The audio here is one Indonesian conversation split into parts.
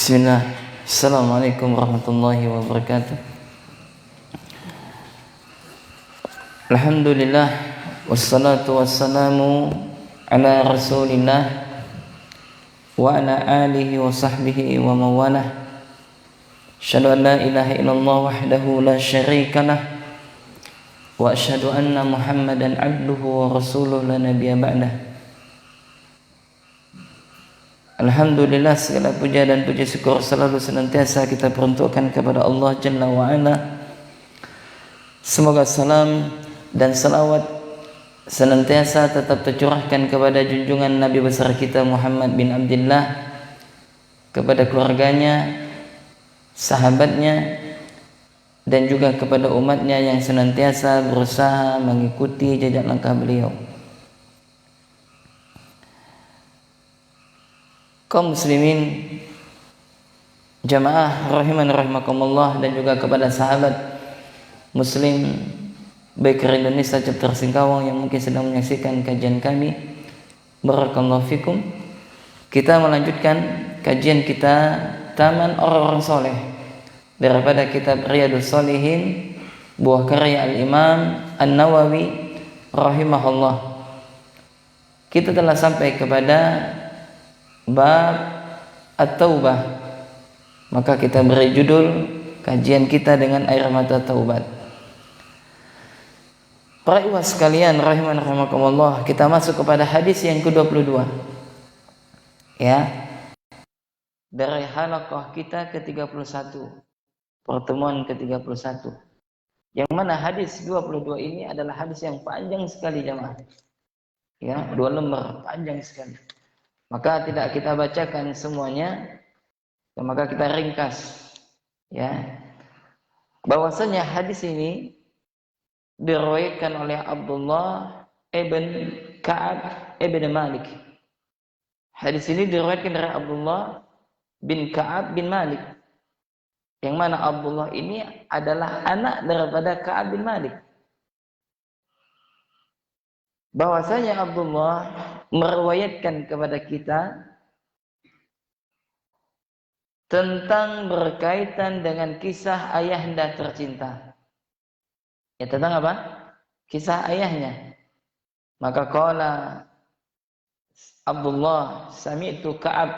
Bismillah. Assalamualaikum warahmatullahi wabarakatuh. Alhamdulillah, wassalatu wassalamu ala rasulillah wa ala alihi wa sahbihi wa mawalah. Asyhadu an la ilaha illallah wahdahu la syarika lah wa asyhadu anna Muhammadan abduhu wa rasuluhu la nabiyya ba'dah. Alhamdulillah, segala puja dan puji syukur selalu senantiasa kita peruntukkan kepada Allah Jalla wa'ala. Semoga salam dan salawat senantiasa tetap tercurahkan kepada junjungan Nabi besar kita Muhammad bin Abdullah, kepada keluarganya, sahabatnya, dan juga kepada umatnya yang senantiasa berusaha mengikuti jejak langkah beliau. Kaum muslimin jamaah rahiman rahimakumullah, dan juga kepada sahabat muslim baik dari Indonesia chapter Singkawang yang mungkin sedang menyaksikan kajian kami, barakallahu fikum. Kita melanjutkan kajian kita Taman Orang-Orang Soleh daripada kitab Riyadhus Shalihin, buah karya Al-Imam An-Nawawi rahimahullah. Kita telah sampai kepada bab At-Taubah, maka kita beri judul kajian kita dengan air mata taubat. Para ikhwah sekalian rahiman rahimakumullah, kita masuk kepada hadis yang ke-22 ya, dari halaqah kita ke-31, pertemuan ke-31, yang mana hadis 22 ini adalah hadis yang panjang sekali jemaah ya, 2 lembar, panjang sekali. Maka tidak kita bacakan semuanya, maka kita ringkas ya. Bahwasanya hadis ini diriwayatkan oleh Abdullah ibn Ka'ab ibn Malik. Hadis ini diriwayatkan dari Abdullah bin Ka'ab bin Malik, yang mana Abdullah ini adalah anak daripada Ka'ab bin Malik. Bahwasanya Abdullah meriwayatkan kepada kita tentang berkaitan dengan kisah ayahanda tercinta. Ya, tentang apa? Kisah ayahnya. Maka qala Abdullah sami'tu Ka'ab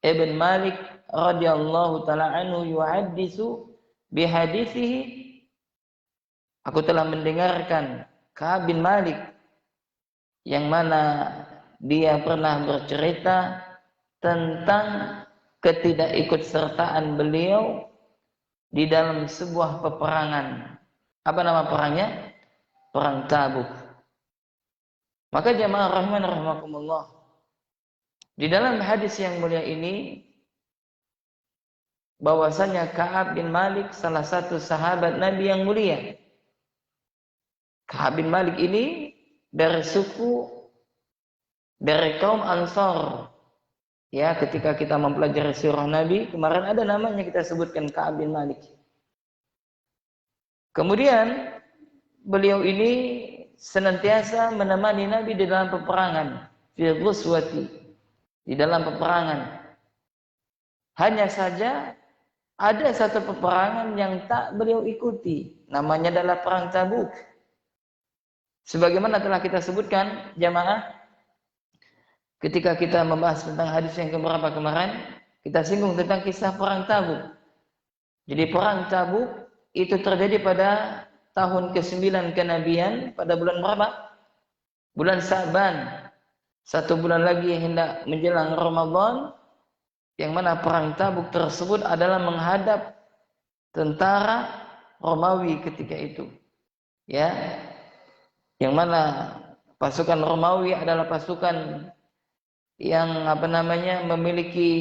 ibn Malik radhiyallahu ta'ala anhu yuhaddisu bihadithihi. Aku telah mendengarkan Ka'ab bin Malik yang mana dia pernah bercerita tentang ketidakikutsertaan beliau di dalam sebuah peperangan. Apa nama perangnya? Perang Tabuk. Maka jamaah rahman rahimakumullah, di dalam hadis yang mulia ini bahwasanya Ka'ab bin Malik salah satu sahabat Nabi yang mulia. Ka'ab bin Malik ini dari suku, dari kaum Ansar. Ya, ketika kita mempelajari sirah Nabi, kemarin ada namanya kita sebutkan Ka'ab bin Malik. Kemudian beliau ini senantiasa menemani Nabi di dalam peperangan, fi ghuswati, di dalam peperangan. Hanya saja ada satu peperangan yang tak beliau ikuti, namanya adalah perang Tabuk. Sebagaimana telah kita sebutkan jamaah ketika kita membahas tentang hadis yang keberapa kemarin, kita singgung tentang kisah perang Tabuk. Jadi perang Tabuk itu terjadi pada tahun ke-9 kenabian, pada bulan berapa? Bulan Sa'ban. 1 bulan lagi hendak menjelang Ramadan, yang mana perang Tabuk tersebut adalah menghadap tentara Romawi ketika itu. Ya. Yang mana pasukan Romawi adalah pasukan yang memiliki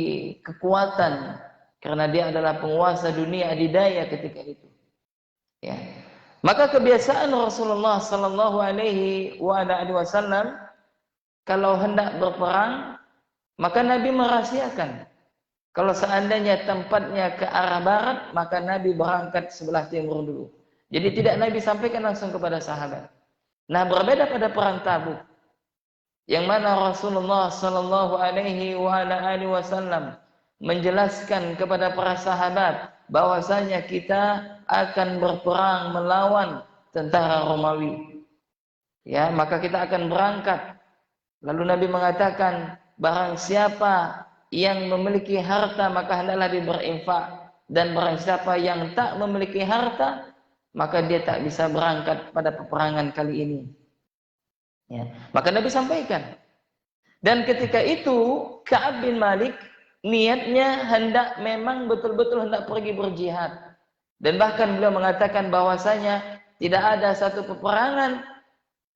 kekuatan karena dia adalah penguasa dunia adidaya ketika itu. Ya. Maka kebiasaan Rasulullah sallallahu alaihi wasallam kalau hendak berperang, maka Nabi merahasiakan. Kalau seandainya tempatnya ke arah barat, maka Nabi berangkat sebelah timur dulu. Jadi tidak Nabi sampaikan langsung kepada sahabat. Nah, berbeda pada perang Tabuk, yang mana Rasulullah sallallahu alaihi wasallam menjelaskan kepada para sahabat bahwasanya kita akan berperang melawan tentara Romawi. Ya, maka kita akan berangkat. Lalu Nabi mengatakan, barang siapa yang memiliki harta maka hendaklah dia berinfak, dan barang siapa yang tak memiliki harta maka dia tak bisa berangkat pada peperangan kali ini. Ya, maka Nabi sampaikan. Dan ketika itu Ka'ab bin Malik niatnya memang betul-betul hendak pergi berjihad. Dan bahkan beliau mengatakan bahwasanya tidak ada satu peperangan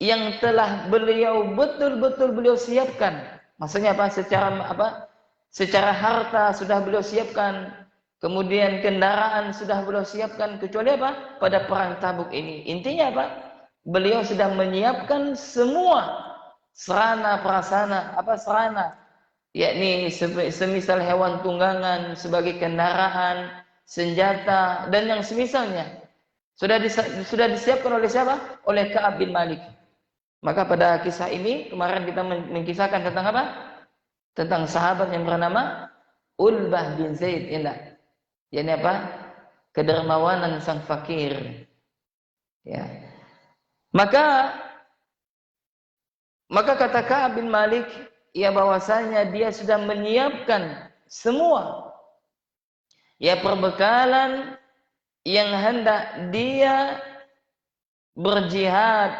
yang telah betul-betul beliau siapkan. Maksudnya apa? Secara harta sudah beliau siapkan, kemudian kendaraan sudah beliau siapkan, kecuali apa? Pada perang Tabuk ini. Intinya apa? Beliau sedang menyiapkan semua sarana prasarana, yakni semisal hewan tunggangan sebagai kendaraan, senjata dan yang semisalnya sudah disiapkan oleh siapa? Oleh Ka'ab bin Malik. Maka pada kisah ini kemarin kita mengkisahkan tentang apa? Tentang sahabat yang bernama Ulbah bin Zaid, indah. Yakni apa? Kedermawanan sang fakir. Ya. Maka kata Ka'ab bin Malik, ya bahwasanya dia sudah menyiapkan semua ya perbekalan yang hendak dia berjihad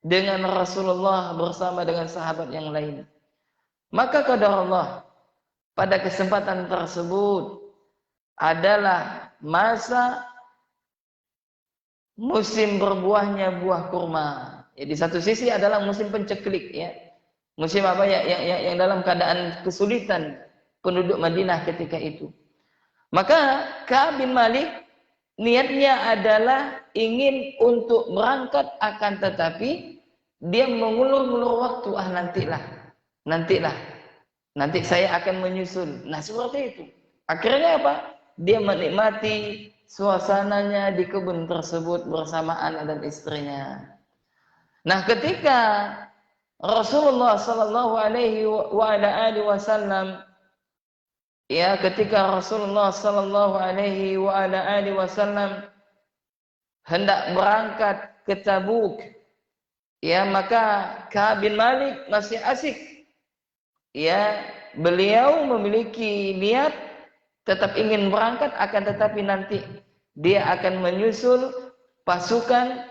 dengan Rasulullah bersama dengan sahabat yang lain. Maka qadar Allah pada kesempatan tersebut adalah masa musim berbuahnya buah kurma. Ya, di satu sisi adalah musim penceklik, ya. Musim apa ya yang dalam keadaan kesulitan penduduk Madinah ketika itu. Maka Ka'ab bin Malik niatnya adalah ingin untuk berangkat, akan tetapi dia mengulur-ulur waktu. Nanti saya akan menyusul. Nah, seperti itu. Akhirnya apa? Dia menikmati suasananya di kebun tersebut bersama anak dan istrinya. Nah, ketika Rasulullah sallallahu alaihi wasallam ketika Rasulullah sallallahu alaihi wasallam hendak berangkat ke Tabuk, maka Ka'ab bin Malik masih asik. Beliau memiliki niat tetap ingin berangkat, akan tetapi nanti dia akan menyusul pasukan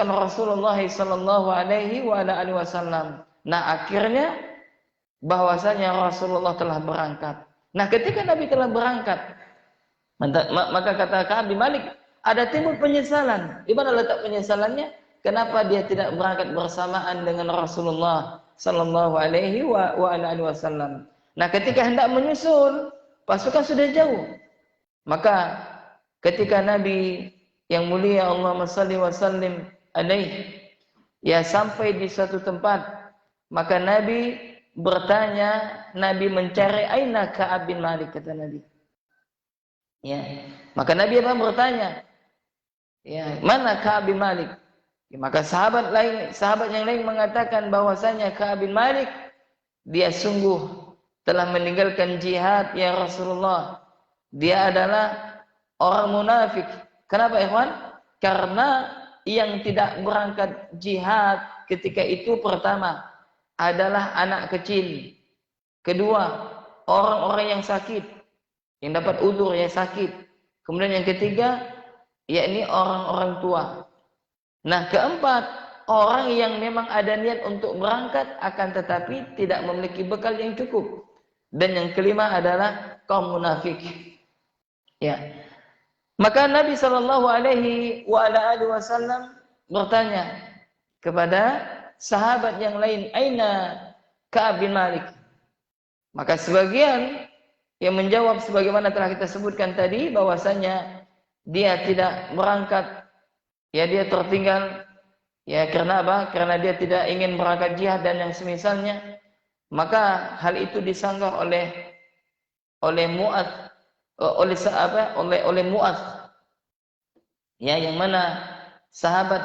Rasulullah sallallahu alaihi wasallam. Nah, akhirnya bahwasanya Rasulullah telah berangkat. Nah, ketika Nabi telah berangkat, maka kata Ka'ab bin Malik, ada timbul penyesalan. Di mana letak penyesalannya? Kenapa dia tidak berangkat bersamaan dengan Rasulullah sallallahu alaihi wasallam? Nah, ketika hendak menyusul, pasukan sudah jauh. Maka ketika Nabi yang mulia Allahumma shalli wa sallim alaihi sampai di suatu tempat, maka Nabi bertanya, Nabi mencari aina Ka'ab bin Malik, kata Nabi. Maka Nabi bertanya, mana Ka'ab bin Malik? Maka sahabat yang lain mengatakan bahwasanya Ka'ab bin Malik dia sungguh telah meninggalkan jihad ya Rasulullah. Dia adalah orang munafik. Kenapa, ikhwan? Karena yang tidak berangkat jihad ketika itu pertama adalah anak kecil. Kedua, orang-orang yang sakit, yang dapat udzur yang sakit. Kemudian yang ketiga, yakni orang-orang tua. Nah, keempat, orang yang memang ada niat untuk berangkat akan tetapi tidak memiliki bekal yang cukup. Dan yang kelima adalah kaum munafik. Maka Nabi sallallahu alaihi wasallam bertanya kepada sahabat yang lain, aina Ka'ab bin Malik? Maka sebagian yang menjawab sebagaimana telah kita sebutkan tadi, bahwasanya dia tidak berangkat, dia tertinggal, karena apa? Karena dia tidak ingin berangkat jihad dan yang semisalnya. Maka hal itu disanggah oleh Mu'adz, oleh Mu'adz, yang mana sahabat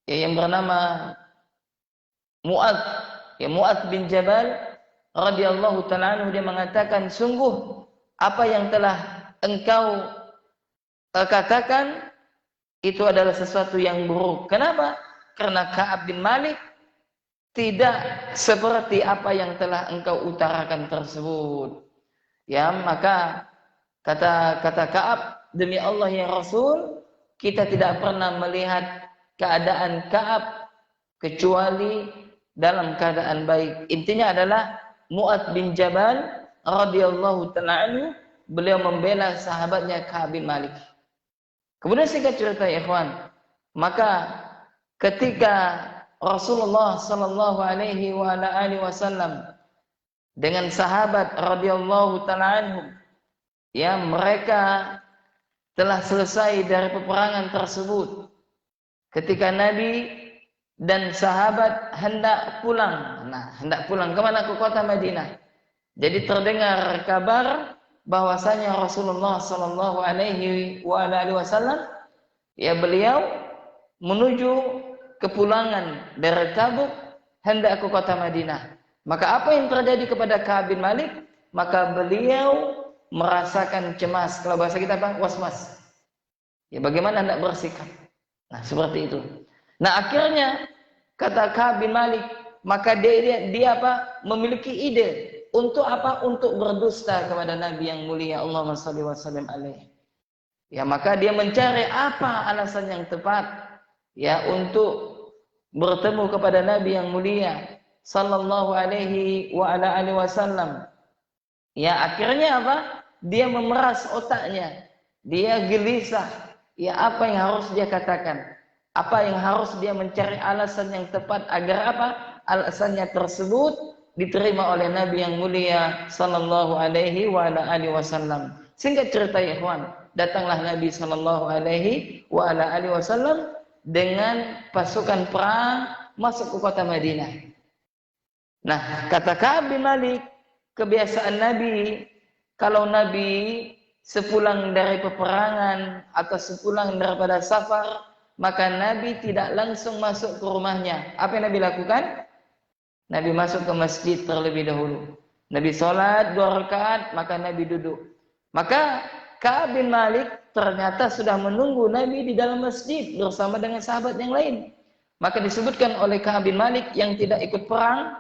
yang bernama Mu'adz bin Jabal, radhiyallahu ta'ala anhu, dia mengatakan, sungguh apa yang telah engkau katakan itu adalah sesuatu yang buruk. Kenapa? Karena Ka'ab bin Malik tidak seperti apa yang telah engkau utarakan tersebut. Ya, maka kata Ka'ab, demi Allah ya Rasul, kita tidak pernah melihat keadaan Ka'ab kecuali dalam keadaan baik. Intinya adalah Mu'adz bin Jabal radhiyallahu ta'ala anhu, beliau membela sahabatnya Ka'ab bin Malik. Kemudian singkat cerita ya ikhwan, maka ketika Rasulullah sallallahu alaihi wasallam dengan sahabat radhiyallahu ta'ala anhum, ya, mereka telah selesai dari peperangan tersebut. Ketika Nabi dan sahabat hendak pulang. Nah, hendak pulang kemana? Ke kota Madinah. Jadi terdengar kabar bahwasanya Rasulullah sallallahu alaihi wasallam, ya, beliau menuju kepulangan dari Tabuk hendak ke kota Madinah. Maka apa yang terjadi kepada Ka'ab bin Malik? Maka beliau merasakan cemas. Kalau bahasa kita apa? Was-was. Ya, bagaimana hendak bersikap? Nah, seperti itu. Nah, akhirnya kata Ka'ab bin Malik, maka dia apa? Memiliki ide untuk apa? Untuk berdusta kepada Nabi yang mulia, Allahumma shalli wa sallim alaihi. Ya, maka dia mencari apa alasan yang tepat, ya, untuk bertemu kepada Nabi yang mulia sallallahu alaihi wasallam. Ya, akhirnya apa? Dia memeras otaknya. Dia gelisah. Ya, apa yang harus dia katakan? Apa yang harus dia mencari alasan yang tepat agar apa? Alasannya tersebut diterima oleh Nabi yang mulia sallallahu alaihi wasallam. Singkat cerita ya ikhwan, datanglah Nabi sallallahu alaihi wasallam dengan pasukan perang masuk ke kota Madinah. Nah, kata Ka'ab bin Malik, kebiasaan Nabi, kalau Nabi sepulang dari peperangan atau sepulang daripada safar, maka Nabi tidak langsung masuk ke rumahnya. Apa yang Nabi lakukan? Nabi masuk ke masjid terlebih dahulu. Nabi sholat 2 rakaat, maka Nabi duduk. Maka Ka'ab bin Malik ternyata sudah menunggu Nabi di dalam masjid bersama dengan sahabat yang lain. Maka disebutkan oleh Ka'ab bin Malik yang tidak ikut perang,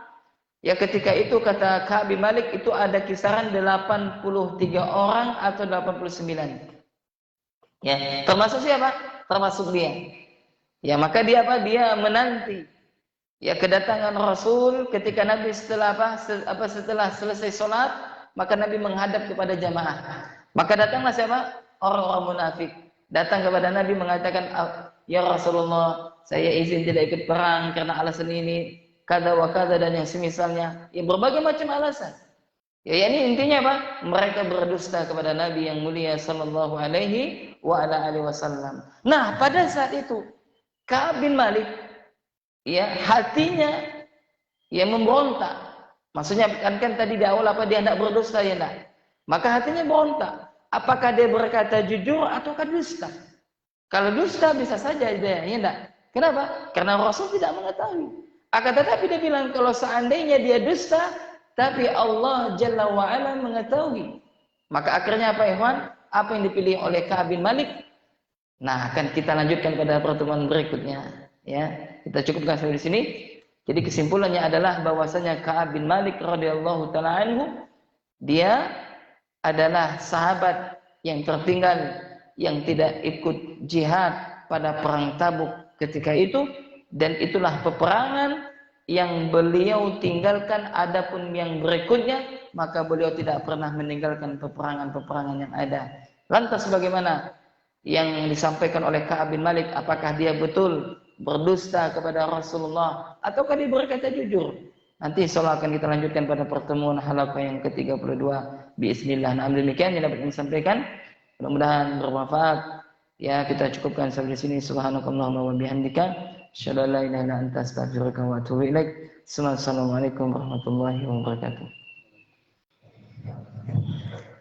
ya, ketika itu kata Ka'ab bin Malik itu ada kisaran 83 orang atau 89. Ya, termasuk siapa? Termasuk dia. Ya, maka dia apa? Dia menanti, ya, kedatangan Rasul ketika Nabi setelah setelah selesai sholat, maka Nabi menghadap kepada jamaah. Maka datanglah siapa? Orang-orang munafik. Datang kepada Nabi mengatakan, ya Rasulullah, saya izin tidak ikut perang karena alasan ini, kada wa kada dan yang semisalnya. Ya, berbagai macam alasan. Ya, ini intinya apa? Mereka berdusta kepada Nabi yang mulia sallallahu alaihi wasallam. Nah, pada saat itu Ka'ab bin Malik, ya, hatinya, ya, memberontak. Maksudnya kan tadi di awal apa, dia hendak berdusta, ya enggak? Maka hatinya berontak. Apakah dia berkata jujur ataukah dusta? Kalau dusta bisa saja dia, ya enggak? Kenapa? Karena Rasul tidak mengetahui. Akan tetapi dia bilang kalau seandainya dia dusta, tapi Allah Jalla wa'ala mengetahui. Maka akhirnya apa, ikhwan? Apa yang dipilih oleh Ka'ab bin Malik? Nah, akan kita lanjutkan pada pertemuan berikutnya. Ya, kita cukupkan sampai di sini. Jadi kesimpulannya adalah bahwasanya Ka'ab bin Malik radhiyallahu ta'ala anhu, dia adalah sahabat yang tertinggal yang tidak ikut jihad pada perang Tabuk ketika itu, dan itulah peperangan yang beliau tinggalkan. Adapun yang berikutnya, maka beliau tidak pernah meninggalkan peperangan-peperangan yang ada. Lantas bagaimana yang disampaikan oleh Ka'ab bin Malik? Apakah dia betul berdusta kepada Rasulullah ataukah dia berkata jujur? Nanti insyaallah akan kita lanjutkan pada pertemuan halaqah yang ke-32 biiznillah. Nah, demikian yang dapat kami sampaikan. Mudah-mudahan bermanfaat. Ya, kita cukupkan sampai di sini. Subhanakallahumma wa bihamdika, asyhadu an la ilaha illa anta, astaghfiruka wa atubu ilaik. Assalamualaikum warahmatullahi wabarakatuh.